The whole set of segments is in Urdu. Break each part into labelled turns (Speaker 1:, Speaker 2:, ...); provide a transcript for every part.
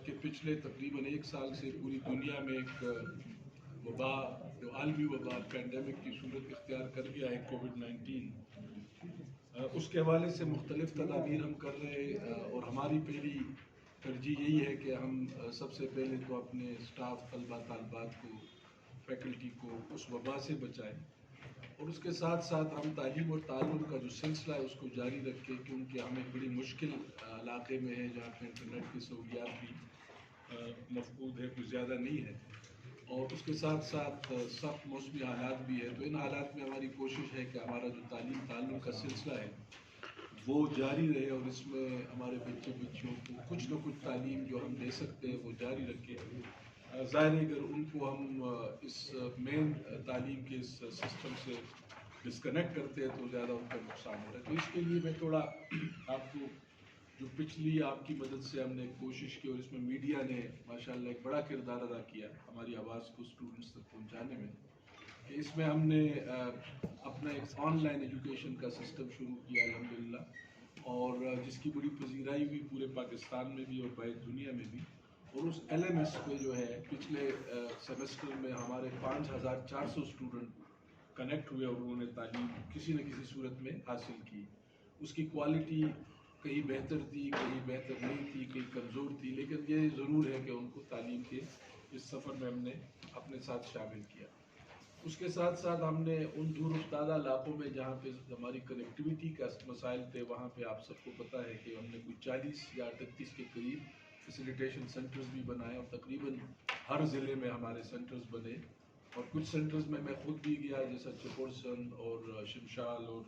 Speaker 1: کہ پچھلے تقریباً 1 سال سے پوری دنیا میں ایک وبا، جو عالمی وبا پینڈیمک کی صورت اختیار کر گیا ہے کووڈ-19، اس کے حوالے سے مختلف تدابیر ہم کر رہے ہیں، اور ہماری پہلی ترجیح یہی ہے کہ ہم سب سے پہلے تو اپنے اسٹاف، طلباء طالبات کو، فیکلٹی کو اس وبا سے بچائیں، اور اس کے ساتھ ساتھ ہم تعلیم اور تعلم کا جو سلسلہ ہے اس کو جاری رکھیں، کیونکہ ہم ایک بڑی مشکل علاقے میں ہیں جہاں پہ انٹرنیٹ کی سہولیات بھی مفقود ہے، کچھ زیادہ نہیں ہے، اور اس کے ساتھ ساتھ سخت موسمی حالات بھی ہے۔ تو ان حالات میں ہماری کوشش ہے کہ ہمارا جو تعلیم تعلم کا سلسلہ ہے وہ جاری رہے، اور اس میں ہمارے بچے بچیوں کو کچھ نہ کچھ تعلیم جو ہم دے سکتے ہیں وہ جاری رکھیں۔ ظاہر ہے اگر ان کو ہم اس مین تعلیم کے اس سسٹم سے ڈسکنیکٹ کرتے ہیں تو زیادہ ان کا نقصان ہو رہا ہے۔ تو اس کے لیے میں تھوڑا آپ کو، جو پچھلی آپ کی مدد سے ہم نے کوشش کی، اور اس میں میڈیا نے ماشاءاللہ ایک بڑا کردار ادا کیا ہماری آواز کو اسٹوڈنٹس تک پہنچانے میں، کہ اس میں ہم نے اپنا ایک آن لائن ایجوکیشن کا سسٹم شروع کیا الحمدللہ، اور جس کی بڑی پذیرائی ہوئی پورے پاکستان میں بھی اور باقی دنیا میں بھی۔ اور اس ایل ایم ایس پہ جو ہے پچھلے سیمسٹر میں ہمارے 5400 اسٹوڈنٹ کنیکٹ ہوئے، اور انہوں نے تعلیم کسی نہ کسی صورت میں حاصل کی۔ اس کی کوالٹی کہیں بہتر تھی، کہیں بہتر نہیں تھی، کہیں کمزور تھی، لیکن یہ ضرور ہے کہ ان کو تعلیم کے اس سفر میں ہم نے اپنے ساتھ شامل کیا۔ اس کے ساتھ ساتھ ہم نے ان دور افتادہ علاقوں میں جہاں پہ ہماری کنیکٹیویٹی کا مسائل تھے، وہاں پہ آپ سب کو پتہ ہے کہ ہم نے کوئی 40 یا 38 کے قریب فیسیلیٹیشن سینٹرز بھی بنائے، اور تقریباً ہر ضلع میں ہمارے سینٹرز بنے، اور کچھ سینٹرز میں میں خود بھی گیا، جیسا چپورسن اور شمشال اور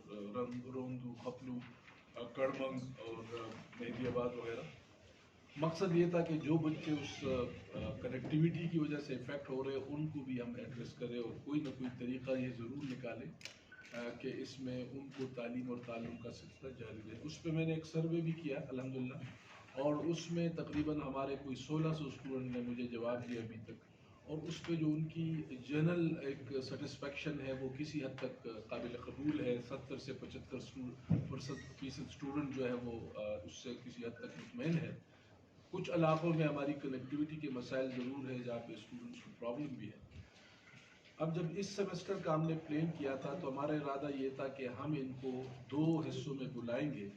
Speaker 1: روندو، کھپلو، کڑمنگ اور مہدی آباد وغیرہ۔ مقصد یہ تھا کہ جو بچے اس کنیکٹیویٹی کی وجہ سے افیکٹ ہو رہے ہیں ان کو بھی ہم ایڈریس کریں، اور کوئی نہ کوئی طریقہ یہ ضرور نکالیں کہ اس میں ان کو تعلیم اور تعلم کا سلسلہ جاری رہے۔ اس پہ میں نے ایک سروے بھی کیا الحمدللہ، اور اس میں تقریباً ہمارے کوئی 1600 اسٹوڈنٹ نے مجھے جواب دیا ابھی تک، اور اس پہ جو ان کی جنرل ایک سیٹسفیکشن ہے وہ کسی حد تک قابل قبول ہے۔ 70 سے 75% اسٹوڈنٹ جو ہے وہ اس سے کسی حد تک مطمئن ہے۔ کچھ علاقوں میں ہماری کنیکٹیویٹی کے مسائل ضرور ہے جہاں پہ اسٹوڈنٹس کو پرابلم بھی ہے۔ اب جب اس سیمسٹر کا ہم نے پلان کیا تھا تو ہمارا ارادہ یہ تھا کہ ہم ان کو 2 حصوں میں بلائیں گے،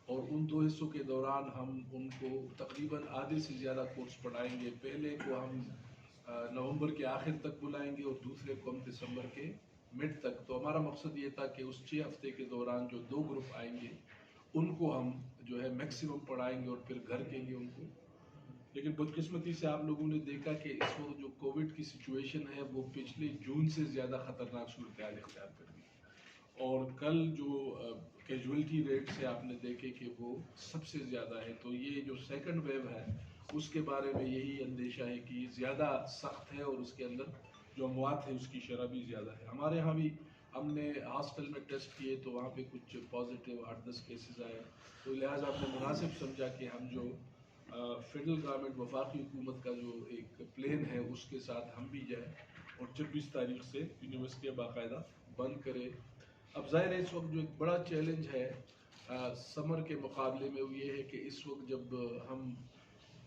Speaker 1: اور ان 2 حصوں کے دوران ہم ان کو تقریباً آدھے سے زیادہ کورس پڑھائیں گے۔ پہلے کو ہم نومبر کے آخر تک بلائیں گے، اور دوسرے کو ہم دسمبر کے مڈ تک۔ تو ہمارا مقصد یہ تھا کہ اس 6 ہفتے کے دوران جو 2 گروپ آئیں گے ان کو ہم جو ہے میکسیمم پڑھائیں گے، اور پھر گھر کے لیے ان کو۔ لیکن بدقسمتی سے آپ لوگوں نے دیکھا کہ اس وقت جو کووڈ کی سچویشن ہے وہ پچھلے جون سے زیادہ خطرناک صورتحال اختیار کر گئی، اور کل جو کیجویلٹی ریٹ سے آپ نے دیکھے کہ وہ سب سے زیادہ ہے۔ تو یہ جو سیکنڈ ویو ہے اس کے بارے میں یہی اندیشہ ہے کہ یہ زیادہ سخت ہے، اور اس کے اندر جو اموات ہے اس کی شرح بھی زیادہ ہے۔ ہمارے ہاں بھی ہم نے ہاسٹل میں ٹیسٹ کیے تو وہاں پہ کچھ پازیٹیو 8-10 کیسز آئے، تو لہٰذا ہم نے مناسب سمجھا کہ ہم جو فیڈرل گورنمنٹ، وفاقی حکومت کا جو ایک پلان ہے اس کے ساتھ ہم بھی جائیں، اور 26 تاریخ سے یونیورسٹیاں باقاعدہ بند کرے۔ اب ظاہر ہے اس وقت جو ایک بڑا چیلنج ہے سمر کے مقابلے میں وہ یہ ہے کہ اس وقت جب ہم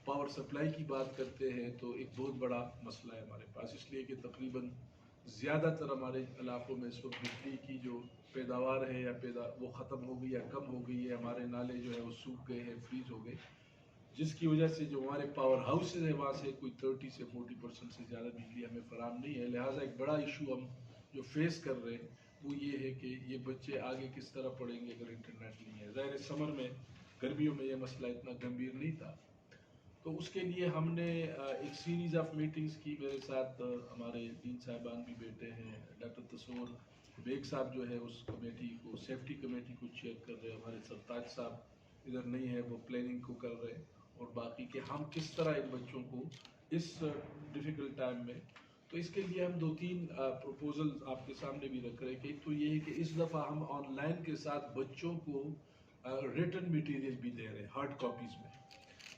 Speaker 1: پاور سپلائی کی بات کرتے ہیں تو ایک بہت بڑا مسئلہ ہے ہمارے پاس، اس لیے کہ تقریباً زیادہ تر ہمارے علاقوں میں اس وقت بجلی کی جو پیداوار ہے یا وہ ختم ہو گئی یا کم ہو گئی ہے۔ ہمارے نالے جو ہے وہ سوکھ گئے ہیں، فریز ہو گئے، جس کی وجہ سے جو ہمارے پاور ہاؤسز ہیں وہاں سے کوئی 30 سے 40% سے زیادہ بجلی ہمیں فراہم نہیں ہے۔ لہٰذا ایک بڑا ایشو ہم جو فیس کر رہے ہیں وہ یہ ہے کہ یہ بچے آگے کس طرح پڑھیں گے اگر انٹرنیٹ نہیں ہے۔ ظاہر سمر میں، گرمیوں میں یہ مسئلہ اتنا گمبھیر نہیں تھا۔ تو اس کے لیے ہم نے ایک سیریز آف میٹنگز کی، میرے ساتھ ہمارے دین صاحبان بھی بیٹھے ہیں، ڈاکٹر تصور بیگ صاحب جو ہے اس کمیٹی کو، سیفٹی کمیٹی کو چیئر کر رہے ہیں، ہمارے سرتاج صاحب ادھر نہیں ہے وہ پلاننگ کو کر رہے ہیں، اور باقی کہ ہم کس طرح ان بچوں کو اس ڈیفیکلٹ ٹائم میں۔ تو اس کے لیے ہم 2-3 پروپوزل آپ کے سامنے بھی رکھ رہے ہیں، کہ ایک تو یہ ہے کہ اس دفعہ ہم آن لائن کے ساتھ بچوں کو ریٹن میٹیریل بھی دے رہے ہیں ہارڈ کاپیز میں۔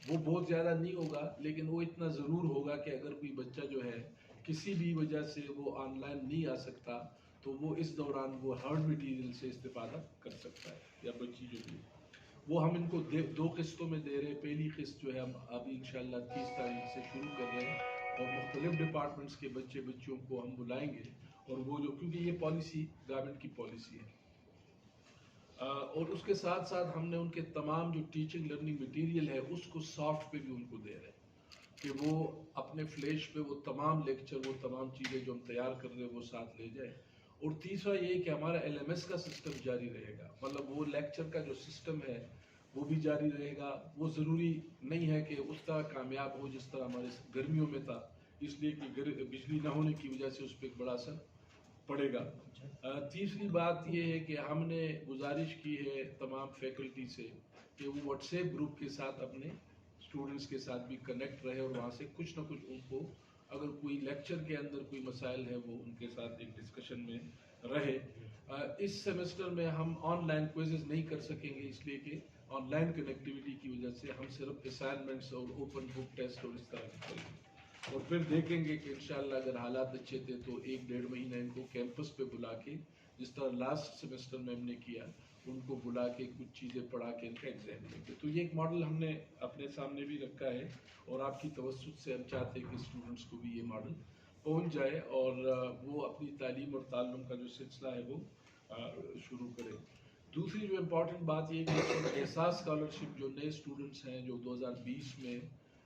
Speaker 1: وہ بہت زیادہ نہیں ہوگا لیکن وہ اتنا ضرور ہوگا کہ اگر کوئی بچہ جو ہے کسی بھی وجہ سے وہ آن لائن نہیں آ سکتا تو وہ اس دوران وہ ہارڈ میٹیریل سے استفادہ کر سکتا ہے، یا بچی جو بھی۔ وہ ہم ان کو 2 قسطوں میں دے رہے ہیں. پہلی قسط جو ہے ہم ابھی انشاءاللہ 30 تاریخ سے شروع کر رہے ہیں اور مختلف ڈپارٹمنٹس کے بچیوں کو ہم بلائیں گے اور وہ جو کیونکہ یہ پالیسی گورنمنٹ کی پالیسی ہے اور اس کے ساتھ ساتھ ہم نے ان کے تمام جو ٹیچنگ لرننگ مٹیریل ہے اس کو سافٹ پہ بھی ان کو دے رہے ہیں کہ وہ اپنے فلیش پہ وہ تمام لیکچر وہ تمام چیزیں جو ہم تیار کر رہے ہیں وہ ساتھ لے جائیں. اور تیسرا یہ کہ ہمارا LMS کا سسٹم جاری رہے گا, مطلب وہ لیکچر کا جو سسٹم ہے وہ بھی جاری رہے گا. وہ ضروری نہیں ہے کہ اس طرح کامیاب ہو جس طرح ہمارے گرمیوں میں تھا, اس لیے کہ بجلی نہ ہونے کی وجہ سے اس پہ ایک بڑا اثر پڑے گا. تیسری بات یہ ہے کہ ہم نے گزارش کی ہے تمام فیکلٹی سے کہ وہ واٹس ایپ گروپ کے ساتھ اپنے اسٹوڈنٹس کے ساتھ بھی کنیکٹ رہے اور وہاں سے کچھ نہ کچھ ان کو اگر کوئی لیکچر کے اندر کوئی مسائل ہے وہ ان کے ساتھ ایک ڈسکشن میں رہے. اس سیمسٹر میں ہم آن لائن کوئزز نہیں کر سکیں گے اس لیے کہ آن لائن کنیکٹیوٹی کی وجہ سے ہم صرف اسائنمنٹس اور اوپن بک ٹیسٹ اور اس طرح کی کریں گے اور پھر دیکھیں گے کہ انشاءاللہ اگر حالات اچھے تھے تو 1-1.5 مہینہ ان کو کیمپس پہ بلا کے جس طرح لاسٹ سیمسٹر میں ہم نے کیا ان کو بلا کے کچھ چیزیں پڑھا کے ان کا ایگزام لیں گے. تو یہ ایک ماڈل ہم نے اپنے سامنے بھی رکھا ہے اور آپ کی توسط سے ہم چاہتے ہیں کہ اسٹوڈنٹس کو بھی یہ ماڈل پہنچ جائے اور وہ اپنی تعلیم اور تعلم کا جو سلسلہ ہے وہ شروع کرے. دوسری جو امپورٹنٹ بات یہ کہ احساس اسکالرشپ جو نئے اسٹوڈنٹس ہیں جو 2020 میں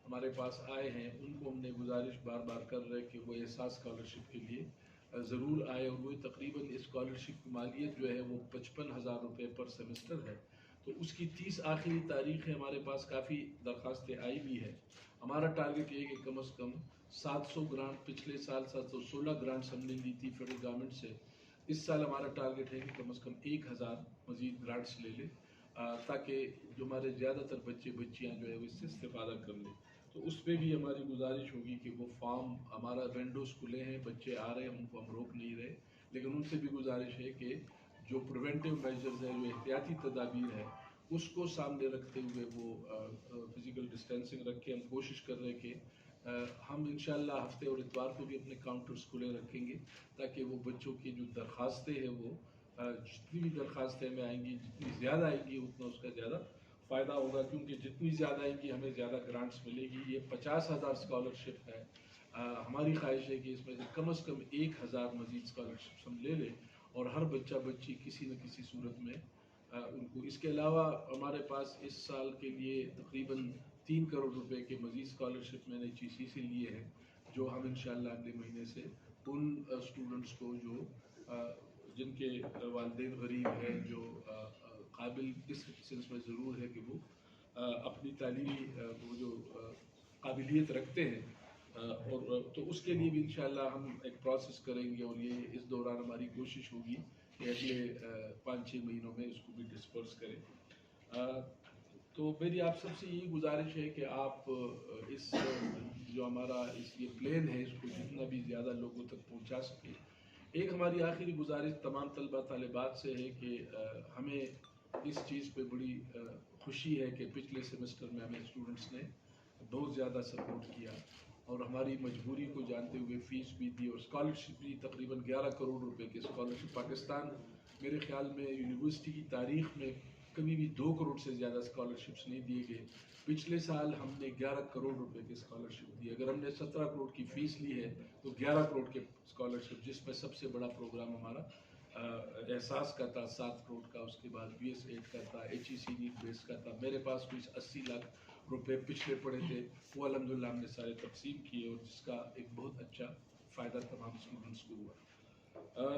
Speaker 1: ہمارے پاس آئے ہیں ان کو ہم نے گزارش بار بار کر رہے کہ وہ احساس اسکالرشپ کے لیے ضرور آئے اور وہ تقریباً اسکالرشپ کی مالیت جو ہے وہ 55,000 روپے پر سیمسٹر ہے. تو اس کی 30 آخری تاریخ ہے, ہمارے پاس کافی درخواستیں آئی بھی ہے. ہمارا ٹارگٹ یہ ہے کہ کم از کم 700 گرانٹ, پچھلے سال 716 گرانٹس ہم نے لی تھی فیڈرل گورنمنٹ سے. اس سال ہمارا ٹارگٹ ہے کہ کم از کم 1000 مزید گرانٹس لے لیں تاکہ جو ہمارے زیادہ تر بچے بچیاں جو ہے وہ اس سے استفادہ کر لیں. تو اس پہ بھی ہماری گزارش ہوگی کہ وہ فارم ہمارا ونڈوز کھلے ہیں, بچے آ رہے ہیں, ان کو ہم روک نہیں رہے, لیکن ان سے بھی گزارش ہے کہ جو پریونٹیو میجرز ہیں, جو احتیاطی تدابیر ہیں, اس کو سامنے رکھتے ہوئے وہ فزیکل ڈسٹینسنگ رکھے. ہم کوشش کر رہے کہ ہم انشاءاللہ ہفتے اور اتوار کو بھی اپنے کاؤنٹرز کھلے رکھیں گے تاکہ وہ بچوں کی جو درخواستیں ہیں وہ جتنی بھی درخواستیں میں آئیں گی جتنی زیادہ آئیں گی اتنا اس کا زیادہ فائدہ ہوگا, کیونکہ جتنی زیادہ آئیں گی ہمیں زیادہ گرانٹس ملے گی. یہ 50,000 اسکالرشپ ہے, ہماری خواہش ہے کہ اس میں سے کم از کم 1,000 مزید اسکالرشپس ہم لے لیں اور ہر بچہ بچی کسی نہ کسی صورت میں ان کو. اس کے علاوہ ہمارے پاس اس سال کے لیے تقریباً 3 کروڑ روپے کے مزید اسکالرشپ میں نے GC سے لیے ہیں جو ہم انشاءاللہ اگلے مہینے سے ان اسٹوڈنٹس کو جو جن کے والدین غریب ہیں, جو قابل اس سلسلے میں ضرور ہے کہ وہ اپنی تعلیمی وہ جو قابلیت رکھتے ہیں اور تو اس کے لیے بھی انشاءاللہ ہم ایک پروسیس کریں گے اور یہ اس دوران ہماری کوشش ہوگی کہ اگلے 5-6 مہینوں میں اس کو بھی ڈسپرس کریں. تو میری آپ سب سے یہی گزارش ہے کہ آپ اس جو ہمارا یہ پلان ہے اس کو جتنا بھی زیادہ لوگوں تک پہنچا سکیں. ایک ہماری آخری گزارش تمام طلبہ طالبات سے ہے کہ ہمیں اس چیز پہ بڑی خوشی ہے کہ پچھلے سیمسٹر میں ہمیں اسٹوڈنٹس نے بہت زیادہ سپورٹ کیا اور ہماری مجبوری کو جانتے ہوئے فیس بھی دی اور اسکالرشپ بھی تقریباً 11 کروڑ روپے کی اسکالرشپ. پاکستان میرے خیال میں یونیورسٹی کی تاریخ میں کبھی بھی 2 کروڑ سے زیادہ اسکالرشپس نہیں دیے گئے. پچھلے سال ہم نے 11 کروڑ روپے کی اسکالرشپ دی. اگر ہم نے 17 کروڑ کی فیس لی ہے تو 11 کروڑ کے اسکالرشپ, جس میں سب سے بڑا پروگرام ہمارا احساس کا تھا 7 کروڑ کا, اس کے بعد BS8 کا تھا, HEC نیٹ بیس کا تھا. میرے پاس کچھ 80 لاکھ روپے پچھلے پڑے تھے, وہ الحمدللہ ہم نے سارے تقسیم کیے اور جس کا ایک بہت اچھا فائدہ تمام اسٹوڈنٹس کو ہوا.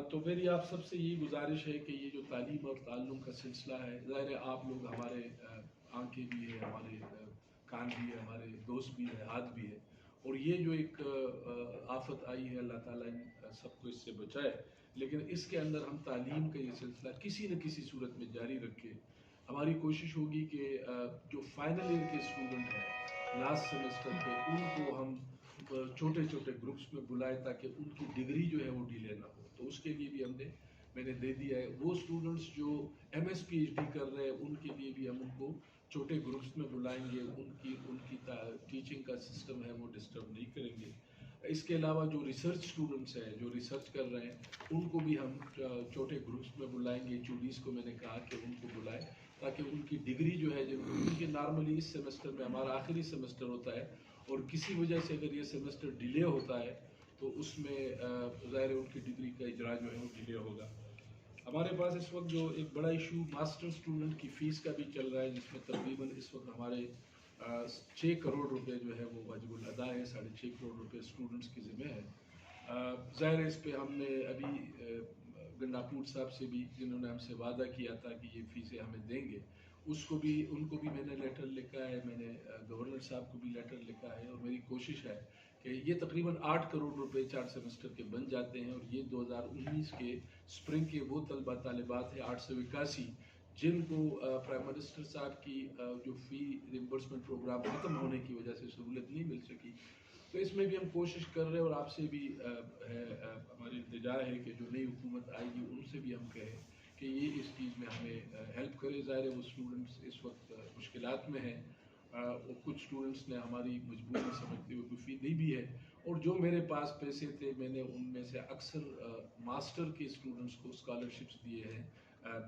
Speaker 1: تو میری آپ سب سے یہی گزارش ہے کہ یہ جو تعلیم اور تعلم کا سلسلہ ہے, ظاہر ہے آپ لوگ ہمارے آنکھیں بھی ہیں, ہمارے کان بھی ہے, ہمارے دوست بھی ہے, ہاتھ بھی ہے, اور یہ جو ایک آفت آئی ہے اللہ تعالیٰ ان سب کو اس سے بچائے, لیکن اس کے اندر ہم تعلیم کا یہ سلسلہ کسی نہ کسی صورت میں جاری رکھیں. ہماری کوشش ہوگی کہ جو فائنل ایئر کے اسٹوڈنٹ ہیں لاسٹ سیمسٹر کے, ان کو ہم چھوٹے چھوٹے گروپس میں بلائے تاکہ ان کی ڈگری جو ہے وہ ڈیلے نہ ہو. تو اس کے لیے بھی میں نے دے دیا ہے. وہ اسٹوڈنٹس جو MS PhD کر رہے ہیں ان کے لیے بھی ہم ان کو چھوٹے گروپس میں بلائیں گے, ان کی ٹیچنگ کا سسٹم ہے وہ ڈسٹرب نہیں کریں گے. اس کے علاوہ جو ریسرچ اسٹوڈنٹس ہیں جو ریسرچ کر رہے ہیں ان کو بھی ہم چھوٹے گروپس میں بلائیں گے. HODs کو میں نے کہا کہ ان کو بلائیں تاکہ ان کی ڈگری جو ہے کیونکہ نارملی اس سیمسٹر میں ہمارا آخری سیمسٹر ہوتا ہے اور کسی وجہ سے اگر یہ سیمسٹر ڈیلے ہوتا ہے تو اس میں ظاہر ان کی ڈگری کا اجرا جو ہے وہ ڈیلے ہوگا. ہمارے پاس اس وقت جو ایک بڑا ایشو ماسٹر اسٹوڈنٹ کی فیس کا بھی چل رہا ہے، جس میں تقریباً اس وقت ہمارے 6 کروڑ روپے جو ہے وہ واجب الادا ہے، 6.5 کروڑ روپے اسٹوڈنٹس کی ذمہ ہے. ظاہر اس پہ ہم نے ابھی گنڈاپور صاحب سے بھی، جنہوں نے ہم سے وعدہ کیا تھا کہ یہ فیسیں ہمیں دیں گے، ان کو بھی میں نے لیٹر لکھا ہے، میں نے گورنر صاحب کو بھی لیٹر لکھا ہے، اور میری کوشش ہے کہ یہ تقریباً 8 کروڑ روپے 4 سیمسٹر کے بن جاتے ہیں، اور یہ 2019 کے اسپرنگ کے وہ طلبہ طالبات ہیں 881 جن کو پرائم منسٹر صاحب کی جو فی ریمبرسمنٹ پروگرام ختم ہونے کی وجہ سے سہولت نہیں مل سکی. تو اس میں بھی ہم کوشش کر رہے ہیں، اور آپ سے بھی ہماری التجا ہے کہ جو نئی حکومت آئے گی ان سے بھی ہم کہیں کہ یہ اس چیز میں ہمیں ہیلپ کرے. ظاہر ہے وہ اسٹوڈنٹس اس وقت مشکلات میں ہیں، اور کچھ اسٹوڈنٹس نے ہماری مجبوری سمجھتے ہوئے کوئی فی دی بھی ہے، اور جو میرے پاس پیسے تھے میں نے ان میں سے اکثر ماسٹر کے اسٹوڈنٹس کو اسکالرشپس دیے ہیں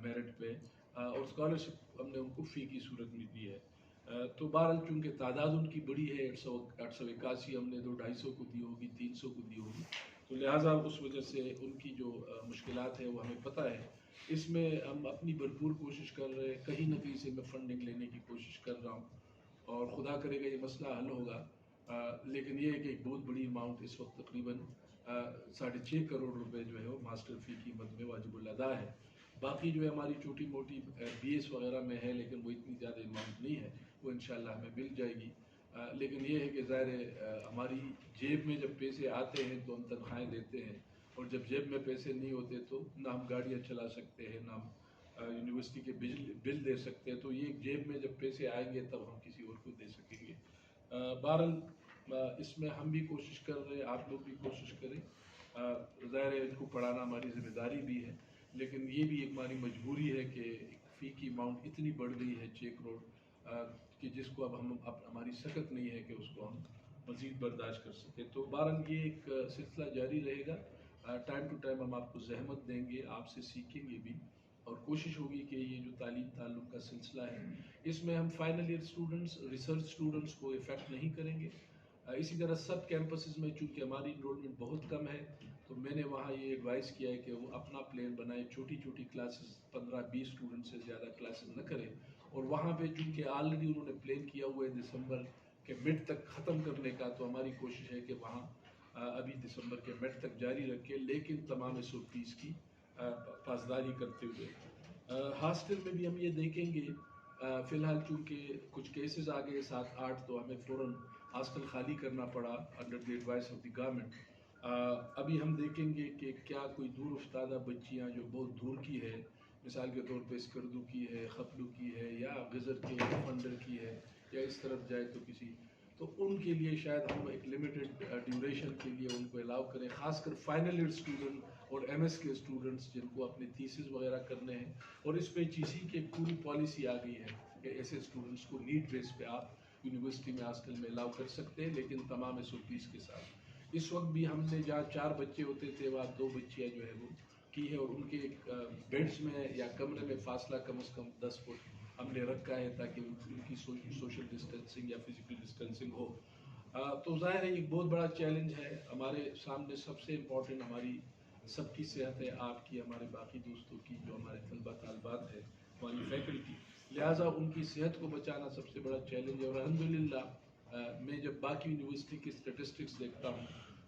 Speaker 1: میرٹ پہ، اور اسکالرشپ ہم نے ان کو فی کی صورت میں دی ہے. تو بہرحال چونکہ تعداد ان کی بڑی ہے، 881 ہم نے 250 کو دی ہوگی، 300 کو دی ہوگی، تو لہٰذا اس وجہ سے ان کی جو مشکلات ہے وہ ہمیں پتہ ہے. اس میں ہم اپنی بھرپور کوشش کر رہے ہیں، کہیں نہ کہیں سے میں فنڈنگ لینے کی کوشش کر رہا ہوں، اور خدا کرے گا یہ مسئلہ حل ہوگا. لیکن یہ ہے کہ ایک بہت بڑی اماؤنٹ اس وقت تقریباً 6.5 کروڑ روپے جو ہے وہ ماسٹر فی کی مد میں واجب الادا ہے. باقی جو ہے ہماری چھوٹی موٹی بی ایس وغیرہ میں ہے، لیکن وہ اتنی زیادہ اماؤنٹ نہیں ہے، وہ انشاءاللہ ہمیں مل جائے گی. لیکن یہ ہے کہ ظاہر ہماری جیب میں جب پیسے آتے ہیں تو ہم تنخواہیں دیتے ہیں، اور جب جیب میں پیسے نہیں ہوتے تو نہ ہم گاڑیاں چلا سکتے ہیں، نہ ہم یونیورسٹی کے بل دے سکتے ہیں. تو یہ جیب میں جب پیسے آئیں گے تب ہم کسی اور کو دے سکیں گے. بہرحال اس میں ہم بھی کوشش کر رہے ہیں، آپ لوگ بھی کوشش کریں. ظاہر ہے ان کو پڑھانا ہماری ذمہ داری بھی ہے، لیکن یہ بھی ایک ہماری مجبوری ہے کہ فی کی اماؤنٹ اتنی بڑھ گئی ہے 6 کروڑ کہ جس کو اب ہماری سخت نہیں ہے کہ اس کو ہم مزید برداشت کر سکیں. تو بہرحال یہ ایک سلسلہ جاری رہے گا. ٹائم ٹو ٹائم ہم آپ کو زحمت دیں گے، آپ سے سیکھیں گے بھی، اور کوشش ہوگی کہ یہ جو تعلیم تعلم کا سلسلہ ہے اس میں ہم final year students, research students کو افیکٹ نہیں کریں گے. اسی طرح سب کیمپسز میں چونکہ ہماری انرولمنٹ بہت کم ہے، تو میں نے وہاں یہ ایڈوائز کیا ہے کہ وہ اپنا پلان بنائیں، چھوٹی چھوٹی کلاسز 15-20 اسٹوڈنٹ سے زیادہ کلاسز نہ کریں. اور وہاں پہ چونکہ آلریڈی انہوں نے پلان کیا ہوا ہے دسمبر کے مڈ تک ختم کرنے کا، تو ہماری کوشش ہے کہ وہاں ابھی دسمبر کے مڈ تک جاری رکھیں، لیکن تمام SOPs کی پاسداری کرتے ہوئے. ہاسٹل میں بھی ہم یہ دیکھیں گے، فی الحال چونکہ کچھ کیسز آ گئے 7-8 تو ہمیں فوراً ہاسٹل خالی کرنا پڑا under the advice of the government. ابھی ہم دیکھیں گے کہ کیا کوئی دور افتادہ بچیاں جو بہت دور کی ہے، مثال کے طور پہ اسکردو کی ہے، خپلو کی ہے، یا غزر کے فنڈر کی ہے، یا اس طرف جائے تو کسی، تو ان کے لیے شاید ہم ایک لمیٹڈ ڈیوریشن کے لیے ان کو الاؤ کریں، خاص کر فائنل ایئر اسٹوڈنٹ اور MS کے اسٹوڈنٹس جن کو اپنے تھیسز وغیرہ کرنے ہیں. اور اس پہ چیزی کی پوری پالیسی آ گئی ہے کہ ایسے اسٹوڈنٹس کو نیڈ بیس پہ آپ یونیورسٹی میں ہاسٹل میں الاؤ کر سکتے ہیں، لیکن تمام SOPs کے ساتھ. اس وقت بھی ہم نے جہاں 4 بچے ہوتے تھے وہاں 2 بچیاں جو ہے وہ کی ہے، اور ان کے بیڈس میں یا کمرے میں فاصلہ کم از کم 10 فٹ ہم نے رکھا ہے تاکہ ان کی سوشل ڈسٹینسنگ یا فزیکل ڈسٹینسنگ ہو. تو ظاہر ہے ایک بہت بڑا چیلنج ہے ہمارے سامنے. سب سے امپورٹنٹ ہماری سب کی صحت ہے، آپ کی، ہمارے باقی دوستوں کی، جو ہمارے طلبہ طالبات ہیں، ہماری فیکلٹی، لہٰذا ان کی صحت کو بچانا سب سے بڑا چیلنج ہے. اور الحمدللہ میں جب باقی یونیورسٹی کی اسٹیٹسٹکس دیکھتا ہوں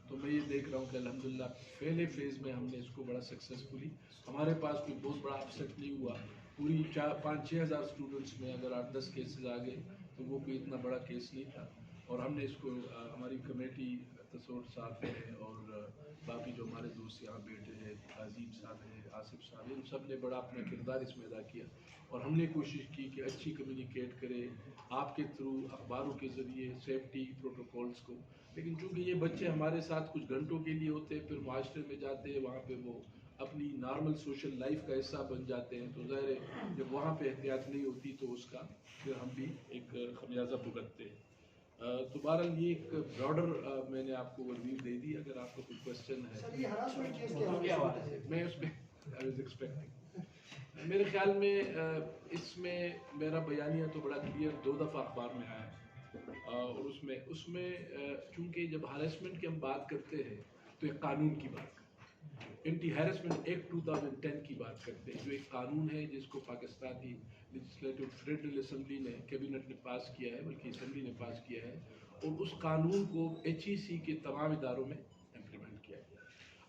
Speaker 1: تو میں یہ دیکھ رہا ہوں کہ الحمدللہ پہلے فیز میں ہم نے اس کو بڑا سکسیزفلی، ہمارے پاس کوئی بہت بڑا اپسیٹ نہیں ہوا. پوری 5-6 ہزار اسٹوڈنٹس میں اگر 8-10 کیسز آ گئے تو وہ کوئی اتنا بڑا کیس نہیں تھا. اور ہم نے اس کو ہماری کمیٹی تصور صاحب ہے اور باقی جو ہمارے دوست یہاں بیٹھے ہیں، عظیم صاحب ہیں، آصف صاحب، ان سب نے بڑا اپنا کردار اس میں ادا کیا. اور ہم نے کوشش کی کہ اچھی کمیونیکیٹ کرے آپ کے تھرو، اخباروں کے ذریعے، سیفٹی پروٹوکولز کو. لیکن چونکہ یہ بچے ہمارے ساتھ کچھ گھنٹوں کے لیے ہوتے ہیں، پھر معاشرے میں جاتے ہیں، وہاں پہ وہ اپنی نارمل سوشل لائف کا حصہ بن جاتے ہیں، تو ظاہر ہے جب وہاں پہ احتیاط نہیں ہوتی تو اس کا پھر ہم بھی ایک خمیازہ بھگتتے ہیں. تو بہرحال یہ ایک براڈر میں نے آپ کو اوورویو دے دی. اگر آپ کو کوئی کوشچن ہے
Speaker 2: سر، یہ ہراسمنٹ کیس کے حوالے سے
Speaker 1: میں اس میں I was expecting میرے خیال میں اس میں میرا بیانیہ تو بڑا کلیئر 2 دفعہ اخبار میں آیا ہے، اور اس میں چونکہ جب ہاراسمنٹ کی ہم بات کرتے ہیں تو ایک قانون کی بات کرتے ہیں، اینٹی ہیرسمنٹ ایکٹ 2010 کی بات کرتے ہیں، جو ایک قانون ہے جس کو پاکستانی لیجسلیٹو فیڈرل اسمبلی نے، کیبنٹ نے پاس کیا ہے، بلکہ اسمبلی نے پاس کیا ہے، اور اس قانون کو HEC کے تمام اداروں میں امپلیمنٹ کیا گیا۔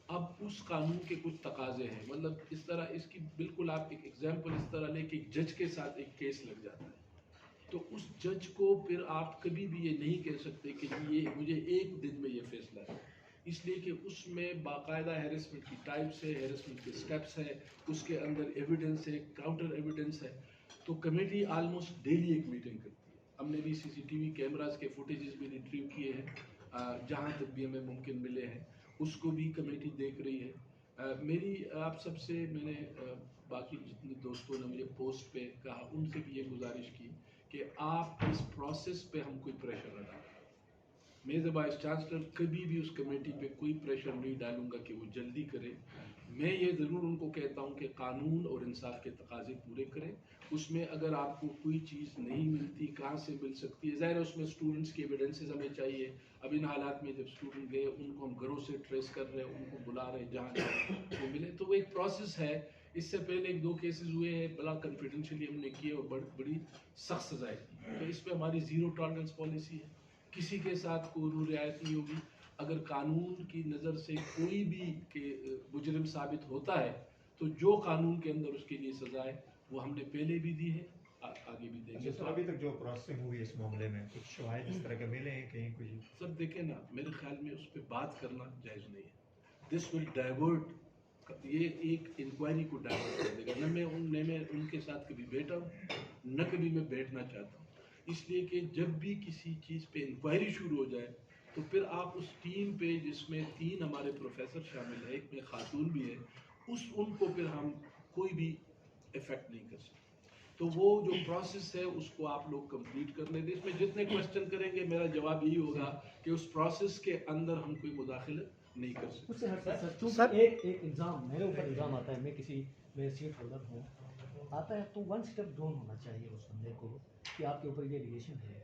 Speaker 1: اب اس قانون کے کچھ تقاضے ہیں، مطلب اس طرح اس کی بالکل آپ ایک ایگزامپل اس طرح لیں کہ ایک جج کے ساتھ ایک کیس لگ جاتا ہے، تو اس جج کو پھر آپ کبھی بھی یہ نہیں کہہ سکتے کہ یہ مجھے ایک دن میں یہ فیصلہ ہے، اس لیے کہ اس میں باقاعدہ ہیرسمنٹ کی ٹائپس ہے، ہیرسمنٹ کے سٹیپس ہے، اس کے اندر ایویڈنس ہے، کاؤنٹر ایویڈنس ہے، تو کمیٹی آلموسٹ ڈیلی ایک میٹنگ کرتی ہے۔ ہم نے بھی CCTV کیمراز کے فوٹیجز بھی ریٹریو کیے ہیں، جہاں تک بھی ہمیں ممکن ملے ہیں، اس کو بھی کمیٹی دیکھ رہی ہے۔ میری آپ سب سے میں نے باقی جتنے دوستوں نے مجھے پوسٹ پہ کہا، ان سے بھی یہ گزارش کی کہ آپ اس پروسیس پہ ہم کوئی پریشر نہ ڈالیں۔ میں ایز اے وائس چانسلر کبھی بھی اس کمیٹی پہ کوئی پریشر نہیں ڈالوں گا کہ وہ جلدی کرے۔ میں یہ ضرور ان کو کہتا ہوں کہ قانون اور انصاف کے تقاضے پورے کریں، اس میں اگر آپ کو کوئی چیز نہیں ملتی کہاں سے مل سکتی ہے، ظاہر ہے اس میں اسٹوڈنٹس کی ایویڈنسز ہمیں چاہیے۔ اب ان حالات میں جب اسٹوڈنٹ گئے ان کو ہم گھروں سے ٹریس کر رہے ہیں، ان کو بلا رہے ہیں جہاں وہ ملے، تو وہ ایک پروسیس ہے۔ اس سے پہلے 1-2 کیسز ہوئے ہیں، بڑا کنفیڈینشلی ہم نے کیے اور بڑی سخت سزائیں کی، تو اس پہ ہماری زیرو ٹالرنس پالیسی ہے، کسی کے ساتھ کوئی رعایت نہیں ہوگی۔ اگر قانون کی نظر سے کوئی بھی مجرم ثابت ہوتا ہے تو جو قانون کے اندر اس کے لیے سزا ہے وہ ہم نے پہلے بھی دی ہے، آگے بھی دیں گے۔
Speaker 2: سر ابھی تک جو پروسیسنگ ہوئی اس معاملے میں کچھ شواہد اس طرح کے ملے ہیں کہیں کوئی؟
Speaker 1: سر دیکھیں نا، میرے خیال میں اس پہ بات کرنا جائز نہیں ہے۔ دس ول ڈائیورٹ، یہ ایک انکوائری کو ڈائیورٹ کر دے گا۔ نہ میں ان کے ساتھ کبھی بیٹھا ہوں، نہ کبھی میں بیٹھنا چاہتا ہوں، اس لیے کہ جب بھی کسی چیز پہ انکوائری شروع ہو جائے تو پھر آپ اس ٹیم پہ، جس میں 3 ہمارے پروفیسر شامل ہیں، ایک میں خاتون بھی ہے، ان کو پھر ہم کوئی بھی افیکٹ نہیں کر سکتے۔ تو وہ جو پروسیس ہے اس کو آپ لوگ کمپلیٹ کر لیں گے۔ اس میں جتنے کوشچن کریں گے میرا جواب یہی ہوگا کہ اس پروسیس کے اندر ہم کوئی مداخلت نہیں کر سکتے۔
Speaker 3: اس سے ہٹ کر سر ایک الزام میرے اوپر الزام آتا ہے، میں سیٹ ہولڈر ہوں، آتا ہے تو 1 اسٹیپ ڈاؤن ہونا چاہیے اس بندے کو کہ آپ کے اوپر یہ ریلیشن ہے،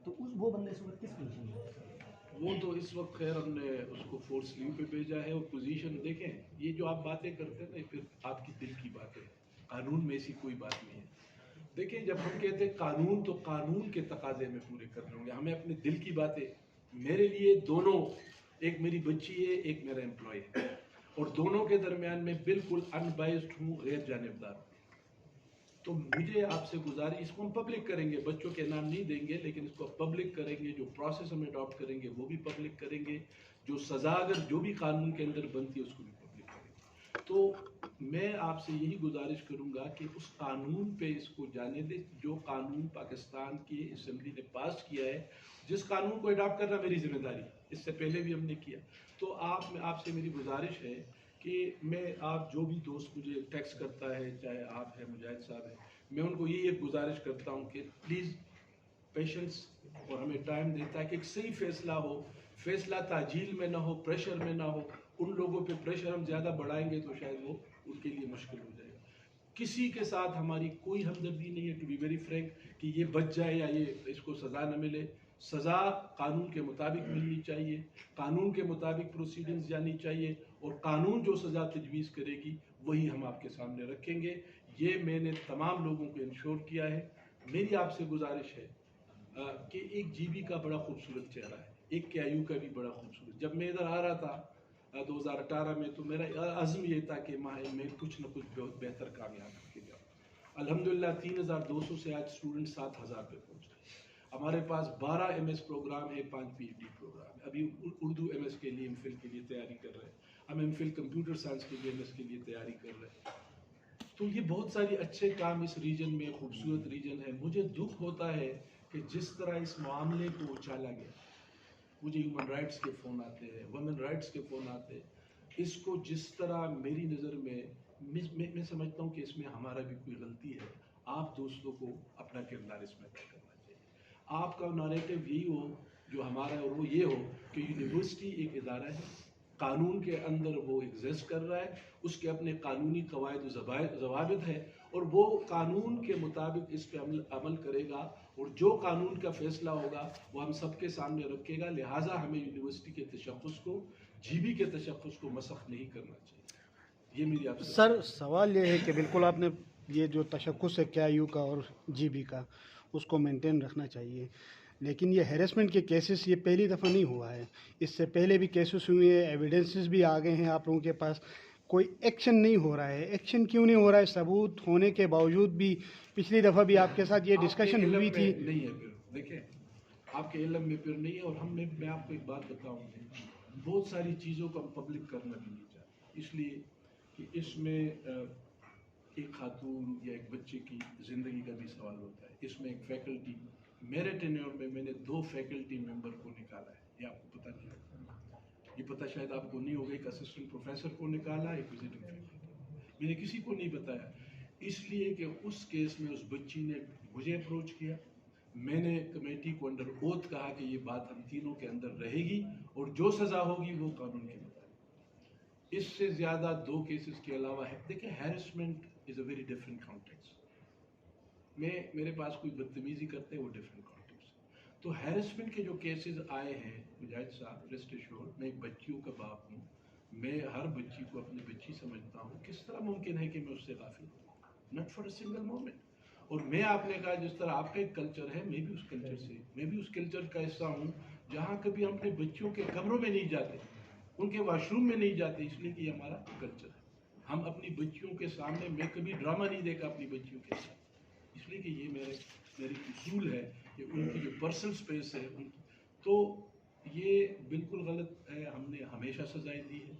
Speaker 3: تو وہ بندے اس وقت کس پوزیشن میں ہے؟
Speaker 1: وہ تو اس وقت خیر ہم نے اس کو فورس لیو پہ بھیجا ہے، اور پوزیشن دیکھیں، یہ جو آپ باتیں کرتے ہیں نا، پھر آپ کی دل کی باتیں، قانون میں ایسی کوئی بات نہیں ہے۔ دیکھیں جب ہم کہتے ہیں قانون، تو قانون کے تقاضے میں پورے کرنے ہوں گے، ہمیں اپنے دل کی باتیں، میرے لیے دونوں، ایک میری بچی ہے، ایک میرا امپلائی ہے، اور دونوں کے درمیان میں بالکل ان بائسڈ ہوں، غیر جانبدار ہوں۔ تو مجھے آپ سے گزارش، اس کو ہم پبلک کریں گے، بچوں کے نام نہیں دیں گے لیکن اس کو پبلک کریں گے، جو پروسیس ہم اڈاپٹ کریں گے وہ بھی پبلک کریں گے، جو سزا اگر جو بھی قانون کے اندر بنتی ہے اس کو بھی پبلک کریں گے۔ تو میں آپ سے یہی گزارش کروں گا کہ اس قانون پہ اس کو جانے دیں، جو قانون پاکستان کی اسمبلی نے پاس کیا ہے، جس قانون کو اڈاپٹ کرنا میری ذمہ داری، اس سے پہلے بھی ہم نے کیا۔ تو آپ سے میری گزارش ہے کہ آپ جو بھی دوست مجھے ٹیکسٹ کرتا ہے، چاہے آپ ہیں، مجاہد صاحب ہیں، میں ان کو یہی ایک گزارش کرتا ہوں کہ پلیز پیشنس، اور ہمیں ٹائم دیتا ہے کہ ایک صحیح فیصلہ ہو، فیصلہ تعجیل میں نہ ہو، پریشر میں نہ ہو۔ ان لوگوں پہ پریشر ہم زیادہ بڑھائیں گے تو شاید وہ ان کے لیے مشکل ہو جائے گا۔ کسی کے ساتھ ہماری کوئی ہمدردی نہیں ہے، ٹو بی ویری فرینک، کہ یہ بچ جائے یا یہ اس کو سزا نہ ملے۔ سزا قانون کے مطابق ملنی چاہیے، قانون کے مطابق پروسیڈنگز جانی چاہیے، اور قانون جو سزا تجویز کرے گی وہی ہم آپ کے سامنے رکھیں گے۔ یہ میں نے تمام لوگوں کو انشور کیا ہے۔ میری آپ سے گزارش ہے کہ ایک GB کا بڑا خوبصورت چہرہ ہے، ایک KIU کا بھی بڑا خوبصورت۔ جب میں ادھر آ رہا تھا 2018 میں، تو میرا عزم یہ تھا کہ میں کچھ نہ کچھ بہت بہتر کام یہاں کر کے جاؤں۔ الحمدللہ 3200 سے آج اسٹوڈنٹ 7000 پہ پہنچ گئے۔ ہمارے پاس 12 MS پروگرام ہے، 5 PhD پروگرام ہے۔ ابھی اردو MS کے لیے MPhil کے لیے تیاری کر رہے ہیں، ہم MPhil کمپیوٹر سائنس کے لیے MS کے لیے تیاری کر رہے ہیں۔ تو یہ بہت ساری اچھے کام اس ریجن میں، خوبصورت ریجن ہے۔ مجھے دکھ ہوتا ہے کہ جس طرح اس معاملے کو اچھالا گیا، مجھے ہیومن رائٹس کے فون آتے ہیں، وومن رائٹس کے فون آتے ہیں، اس کو جس طرح میری نظر میں میں سمجھتا ہوں کہ اس میں ہمارا بھی کوئی غلطی ہے۔ آپ دوستوں کو اپنا کردار اس میں ادا کرنا چاہیے۔ آپ کا نیریٹو یہی ہو جو ہمارا، اور وہ یہ ہو کہ یونیورسٹی ایک ادارہ ہے، قانون کے اندر وہ ایگزسٹ کر رہا ہے، اس کے اپنے قانونی قواعد و ضوابط ہے، اور وہ قانون کے مطابق اس پہ عمل کرے گا، اور جو قانون کا فیصلہ ہوگا وہ ہم سب کے سامنے رکھے گا. لہٰذا ہمیں یونیورسٹی کے تشخص کو، جی بی کے تشخص کو مسخ نہیں کرنا چاہیے. یہ میری آپ سے
Speaker 4: سر سوال یہ ہے کہ بالکل آپ نے یہ جو تشخص ہے کیا یو کا اور جی بی کا، اس کو مینٹین رکھنا چاہیے، لیکن یہ ہیرسمنٹ کے کیسز یہ پہلی دفعہ نہیں ہوا ہے، اس سے پہلے بھی کیسز ہوئے ہیں، ایویڈنسز بھی آ گئے ہیں آپ لوگوں کے پاس، کوئی ایکشن نہیں ہو رہا ہے. ایکشن کیوں نہیں ہو رہا ہے؟ ثبوت ہونے کے باوجود بھی پچھلی دفعہ بھی آپ کے ساتھ یہ ڈسکشن ہوئی تھی.
Speaker 1: نہیں ہے پھر دیکھیں، آپ کے علم میں پھر نہیں ہے. اور میں آپ کو ایک بات بتاؤں، بہت ساری چیزوں کو ہم پبلک کرنا بھی نہیں چاہتے، اس لیے کہ اس میں ایک خاتون یا ایک بچے کی زندگی کا بھی سوال ہوتا ہے. اس میں ایک فیکلٹی، میرے ٹینیور میں نے 2 فیکلٹی ممبر کو نکالا ہے، یہ آپ کو پتہ نہیں ہوگا، یہ پتہ شاید آپ کو نہیں ہوگا. ایک اسسٹنٹ پروفیسر کو نکالا، ایک وزٹنگ فیکلٹی. میں نے کسی کو نہیں بتایا، اس لیے کہ اس کیس میں اس بچی نے مجھے اپروچ کیا، میں نے کمیٹی کو انڈر اوتھ کہا کہ یہ بات ہم تینوں کے اندر رہے گی، اور جو سزا ہوگی وہ قانون کے مطابق. اس سے زیادہ 2 کیسز کے علاوہ ہے. دیکھیں، harassment is a very different context. میرے پاس کوئی بدتمیزی کرتے ہیں، وہ ڈفرینٹ کانٹیکسٹ. تو ہیرسمنٹ کے جو کیسز آئے ہیں، مجاہد صاحب ریسٹ ایشورڈ، میں ایک بچیوں کا باپ ہوں، میں ہر بچی کو اپنی بچی سمجھتا ہوں. کس طرح ممکن ہے کہ میں اس سے غافل ہوں؟ Not for a single moment. اور میں آپ نے کہا جس طرح آپ کا ایک کلچر ہے، میں بھی اس کلچر کا حصہ ہوں جہاں کبھی ہم اپنے بچوں کے کمروں میں نہیں جاتے، ان کے واش روم میں نہیں جاتے، اس لیے کہ یہ ہمارا کلچر ہے. ہم اپنی بچیوں کے سامنے، میں کبھی ڈرامہ نہیں دیکھا اپنی بچیوں کے ساتھ، اس لیے کہ یہ میری اصول ہے کہ ان کی جو پرسنل سپیس ہے تو یہ بالکل غلط ہے. ہم نے ہمیشہ سزائیں دی ہے.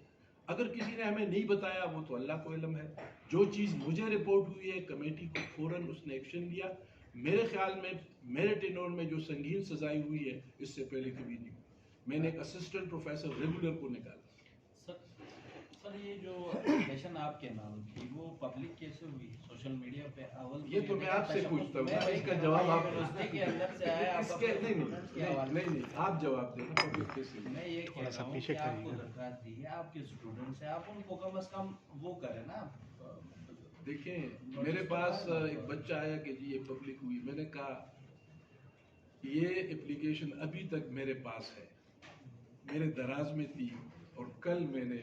Speaker 1: اگر کسی نے ہمیں نہیں بتایا، وہ تو اللہ کو علم ہے. جو چیز مجھے رپورٹ ہوئی ہے، کمیٹی کو فوراً اس نے ایکشن لیا. میرے خیال میں میرے ٹینور میں جو سنگین سزائی ہوئی ہے، اس سے پہلے کبھی نہیں ہوئی. میں نے ایک اسسٹنٹ پروفیسر ریگولر کو نکالا.
Speaker 5: سر یہ جو اپلیکیشن آپ کے نام کی وہ پبلک کیسے ہوئی سوشل میڈیا پہ؟
Speaker 1: یہ تو میں آپ سے پوچھتا ہوں، اس کا جواب آپ
Speaker 5: یونیورسٹی کے اندر سے آیا،
Speaker 1: اس کے نہیں آپ جواب دیں. پبلک کیسے ہوئی؟
Speaker 5: میں یہ کہہ رہا ہوں کہ آپ کو درخواست دی ہے، آپ کے اسٹوڈنٹس ہیں، آپ ان کو کم از کم وہ کریں نا.
Speaker 1: دیکھیں، میرے پاس ایک بچہ آیا کہ جی یہ پبلک ہوئی. میں نے کہا یہ اپلیکیشن ابھی تک میرے پاس ہے، میرے دراز میں تھی، اور کل میں نے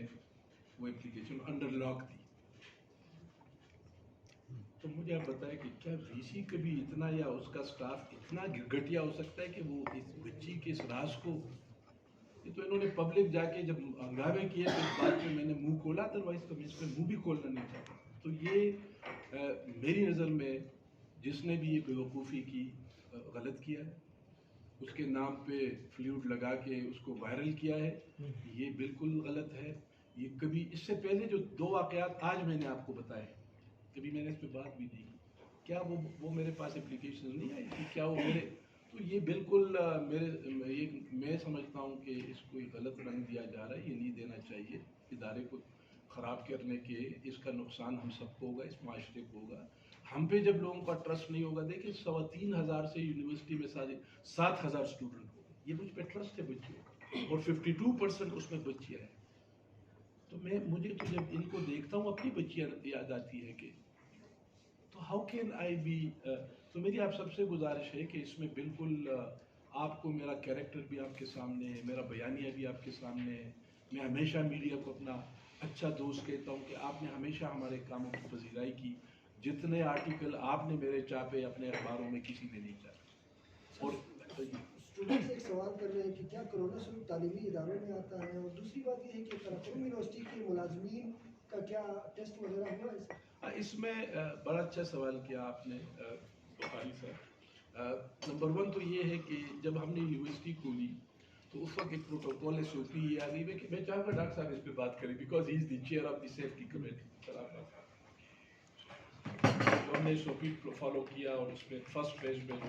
Speaker 1: وہ اپلیکیشن انڈر لاک دی. تو مجھے آپ بتائیں کہ کیا وی سی کبھی اتنا، یا اس کا سٹاف اتنا گھٹیا ہو سکتا ہے کہ وہ اس بچی کے اس راز کو، یہ تو انہوں نے پبلک جا کے جب ہنگامے کیے تو اس بات میں نے منہ کھولا، ادروائز تو میں اس پہ منہ بھی کھولنا نہیں چاہتا. تو یہ میری نظر میں جس نے بھی یہ بیوقوفی کی، غلط کیا ہے. اس کے نام پہ فلیوٹ لگا کے اس کو وائرل کیا ہے، یہ بالکل غلط ہے. یہ کبھی اس سے پہلے جو 2 واقعات آج میں نے آپ کو بتائے، کبھی میں نے اس پہ بات بھی نہیں کی. کیا وہ میرے پاس اپلیکیشن نہیں آئی تھی؟ کیا وہ میرے، تو یہ بالکل میں سمجھتا ہوں کہ اس کو غلط رنگ دیا جا رہا ہے. یہ نہیں دینا چاہیے. ادارے کو خراب کرنے کے اس کا نقصان ہم سب کو ہوگا، اس معاشرے کو ہوگا. ہم پہ جب لوگوں کا ٹرسٹ نہیں ہوگا، دیکھیں 3,500 سے یونیورسٹی میں 7,000 اسٹوڈنٹ ہوگا، یہ مجھ پہ ٹرسٹ ہے بچوں کا، اور 52% اس میں بچیاں ہیں. تو مجھے تو جب ان کو دیکھتا ہوں اپنی بچیاں یاد آتی ہے کہ تو ہاؤ کین آئی بی. تو میری آپ سب سے گزارش ہے کہ اس میں بالکل آپ کو میرا کیریکٹر بھی آپ کے سامنے ہے، میرا بیانیہ بھی آپ کے سامنے ہے. میں ہمیشہ میڈیا کو اپنا اچھا دوست کہتا ہوں کہ آپ نے ہمیشہ ہمارے کاموں کی پذیرائی کی. جتنے آرٹیکل آپ نے میرے چاپے اپنے اخباروں میں کسی نے نہیں چاہا. اور
Speaker 6: اسٹوڈنٹس ایک سوال کر رہے ہیں کہ کیا کرونا سلوک تعلیمی اداروں میں آتا ہے، اور دوسری بات یہ ہے کہ تراکم یونیورسٹی کے ملازمین کا کیا ٹیسٹ وغیرہ ہوا ہے؟
Speaker 1: اس میں بڑا اچھا سوال کیا آپ نے بخاری صاحب. نمبر 1 تو یہ ہے کہ جب ہم نے یونیورسٹی کھولی تو اس وقت ایک پروٹوکول ہے، سوپی یہ آ گئی ہے کہ میں چاہوں گا ڈاکٹر صاحب اس پہ بات کریں، because he is the chair of the safety committee. ہم نے سوپی فالو کیا، اور اس میں فرسٹ فیز میں جو